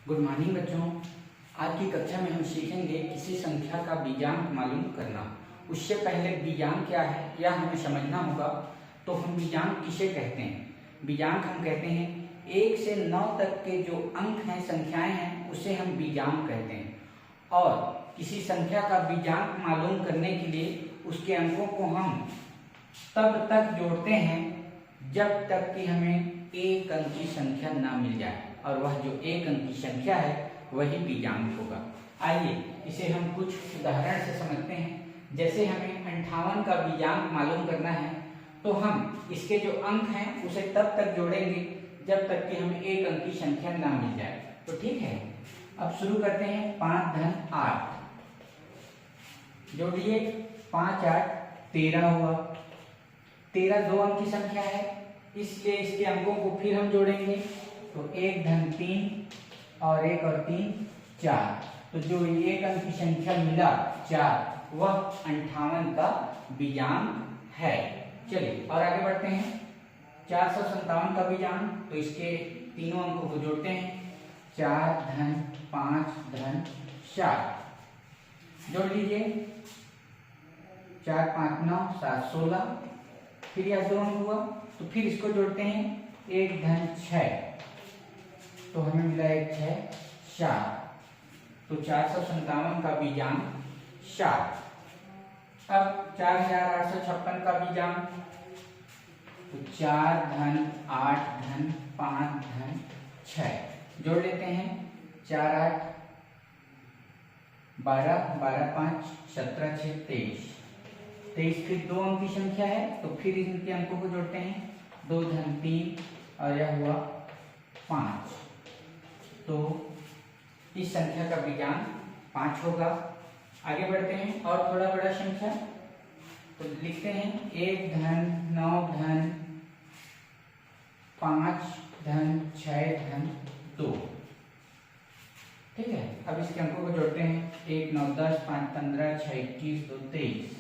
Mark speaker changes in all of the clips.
Speaker 1: Good morning बच्चों। आज की कक्षा में हम सीखेंगे किसी संख्या का बीजांक मालूम करना। उससे पहले बीजांक क्या है यह हमें समझना होगा। तो हम बीजांक किसे कहते हैं? बीजांक हम कहते हैं 1 से 9 तक के जो अंक हैं, संख्याएं हैं, उसे हम बीजांक कहते हैं। और किसी संख्या का बीजांक मालूम करने के लिए उसके अंकों को हम तब तक जोड़ते हैं जब तक कि हमें एक अंक की संख्या ना मिल जाए, और वह जो एक अंक की संख्या है वही बीजांक होगा। आइए इसे हम कुछ उदाहरण से समझते हैं। जैसे हमें 58 का बीजांक मालूम करना है तो हम इसके जो अंक हैं उसे तब तक जोड़ेंगे जब तक कि हमें एक अंक की संख्या ना मिल जाए। तो ठीक है, अब शुरू करते हैं। 5 धन 8 जोड़िए, 5 8 13 हुआ। 13 दो अंक की संख्या है, इसलिए इसके अंकों को फिर हम जोड़ेंगे। तो 1 धन 3 और 1 और 3 4। तो जो एक अंक की संख्या मिला 4, वह 58 का बीजांक है। चलिए और आगे बढ़ते हैं। 457 का बीजांक, तो इसके तीनों अंकों को जोड़ते हैं। 4 धन 5 धन 7 जोड़ लीजिए। 4 5 9 7 16। फिर यह दो अंक हुआ, तो फिर इसको जोड़ते हैं। 1 धन 6, तो हमें मिला 1 6 7। तो 457 का बीजांक 7। अब 4856 का बीजांक, तो 4 धन 8 धन 5 धन 6 जोड़ लेते हैं। 4 8 12 12 5 17 6 23। 23 फिर दो अंक की संख्या है, तो फिर इनके अंकों को जोड़ते हैं। 2 धन 3 और यह हुआ 5। तो इस संख्या का बीजांक 5 होगा। आगे बढ़ते हैं और थोड़ा बड़ा संख्या, तो लिखते हैं 1 धन 9 धन 5 धन 6 धन 2। ठीक है, अब इसके अंकों को जोड़ते हैं। 1 9 10 5 15 6 21 2 23।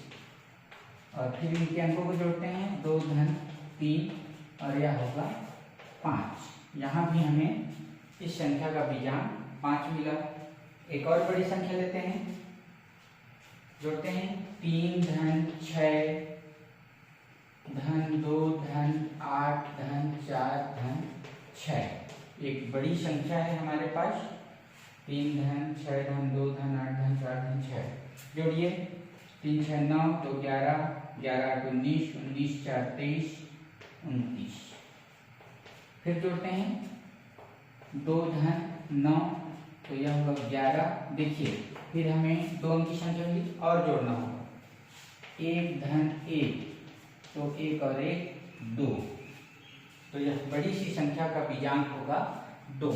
Speaker 1: और फिर इनके अंकों को जोड़ते हैं। 2 धन 3 और यह होगा 5। यहाँ भी हमें इस संख्या का बीजांक 5 मिला। एक और बड़ी संख्या लेते हैं, जोड़ते हैं। 3 धन 6 धन 2 धन 8 धन 4 धन 6। एक बड़ी संख्या है हमारे पास। 3 धन 6 धन 2 धन 8 धन 4 धन 6 जोड़िए। 3 6 9 तो 11 11 8 19 19 4 23 29। फिर जोड़ते हैं। 2 धन 9, तो यह होगा 11। देखिए फिर हमें दो अंक की संख्या मिली और जोड़ना होगा। 1 धन 1, तो 1 और 1 2। तो यह बड़ी सी संख्या का बीजांक होगा 2।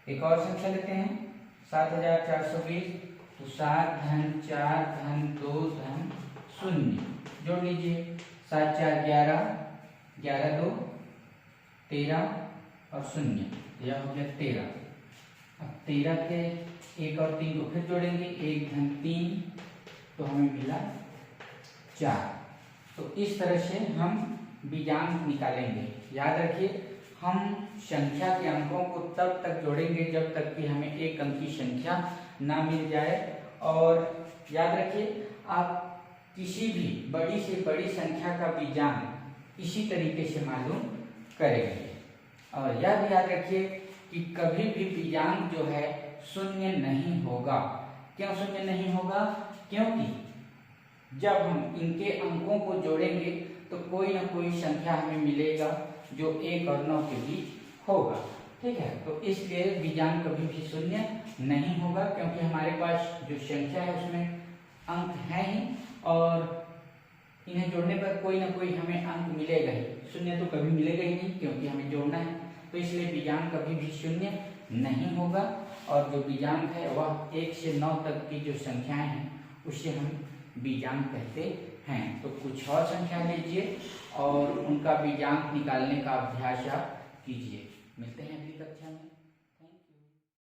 Speaker 1: एक और संख्या लेते हैं। 7420, तो 7 धन 4 धन 2 धन 0 जोड़ लीजिए। 7 4 11 11 2 13 और 0, यह हो गया 13। अब 13 के 1 और 3 को फिर जोड़ेंगे। 1 धन 3, तो हमें मिला 4। तो इस तरह से हम बीजांक निकालेंगे। याद रखिए, हम संख्या के अंकों को तब तक जोड़ेंगे जब तक कि हमें एक अंक की संख्या ना मिल जाए। और याद रखिए, आप किसी भी बड़ी से बड़ी संख्या का बीजांक इसी तरीके से मालूम करेंगे। और यह भी याद रखिए कि कभी भी बीजांक जो है शून्य नहीं होगा। क्यों शून्य नहीं होगा? क्योंकि जब हम इनके अंकों को जोड़ेंगे तो कोई ना कोई संख्या हमें मिलेगा जो 1 और 9 के बीच होगा। ठीक है, तो इसलिए बीजांक कभी भी शून्य नहीं होगा, क्योंकि हमारे पास जो संख्या है उसमें अंक है ही, और इन्हें जोड़ने पर कोई ना कोई हमें अंक मिलेगा ही। शून्य तो कभी मिलेगा ही नहीं, क्योंकि हमें जोड़ना है। तो इसलिए बीजांक कभी भी शून्य नहीं होगा। और जो बीजांक है वह 1 से 9 तक की जो संख्याएं हैं उसे हम बीजांक कहते हैं। तो कुछ और संख्या लीजिए और उनका बीजांक निकालने का अभ्यास आप कीजिए। मिलते हैं अगली कक्षा में।